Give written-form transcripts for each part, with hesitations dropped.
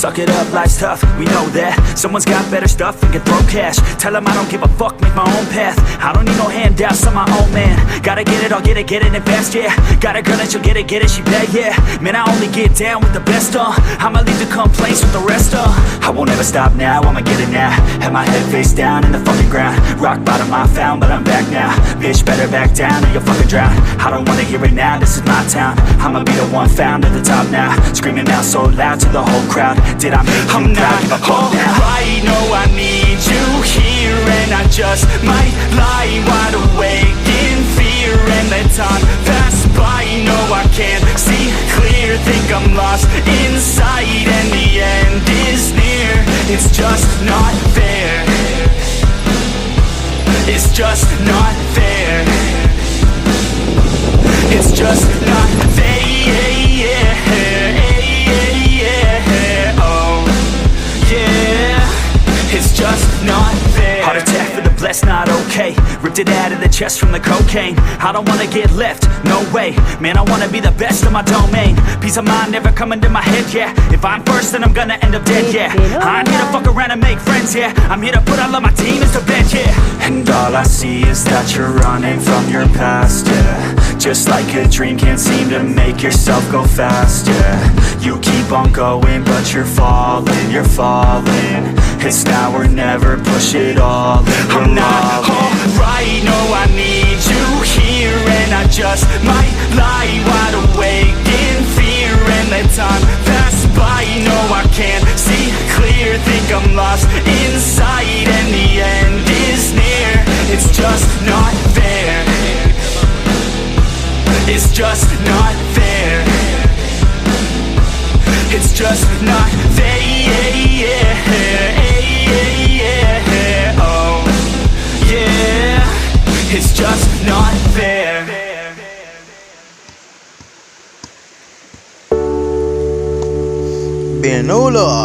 Suck it up, life's tough, we know that. Someone's got better stuff and can throw cash. Tell them I don't give a fuck, make my own path. I don't need no handouts, I'm my own man. Gotta get it, I'll get it in fast, yeah. Got a girl and she'll get it, she bad, yeah. Man, I only get down with the best, I'ma leave the complaints with the rest, I won't ever stop now, I'ma get it now. Have my head face down in the fucking ground. Rock bottom I found, but I'm back now. Bitch, better back down or you'll fucking drown. I don't wanna hear it now, this is my town. I'ma be the one found at the top now. Screaming out so loud to the whole crowd. Did I make you proud? Give a fuck now. Alright, no, I need you here, and I just might lie wide awake in fear and let time pass by. No, I can't see clear, think I'm lost inside, and the end is near. It's just not fair. It's just not fair. It's just not fair. It's just not fair. Heart attack for the blessed, not okay. Ripped it out of the chest from the cocaine. I don't wanna get left, no way. Man, I wanna be the best of my domain. Peace of mind never coming to my head, yeah. If I'm first, then I'm gonna end up dead, yeah. I'm here to fuck around and make friends, yeah. I'm here to put all of my team into bed, yeah. And all I see is that you're running from your past, yeah. Just like a dream, can't seem to make yourself go fast, yeah. You keep on going, but you're falling, you're falling. It's now or never, push it all in. I'm not alright, no, I need you here, and I just might lie wide awake in fear and let time pass by. No, I can't see clear, think I'm lost inside, and the end is near. It's just not fair. It's just not fair. It's just not fair. Oh, yeah. It's just not fair. Pianola.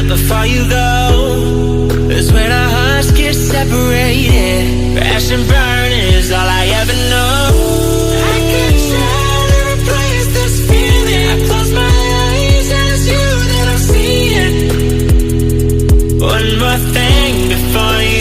Before you go, is when our hearts get separated. Crash and burn is all I ever know. I can try to replace this feeling. I close my eyes and it's you that I'm seeing. One more thing before you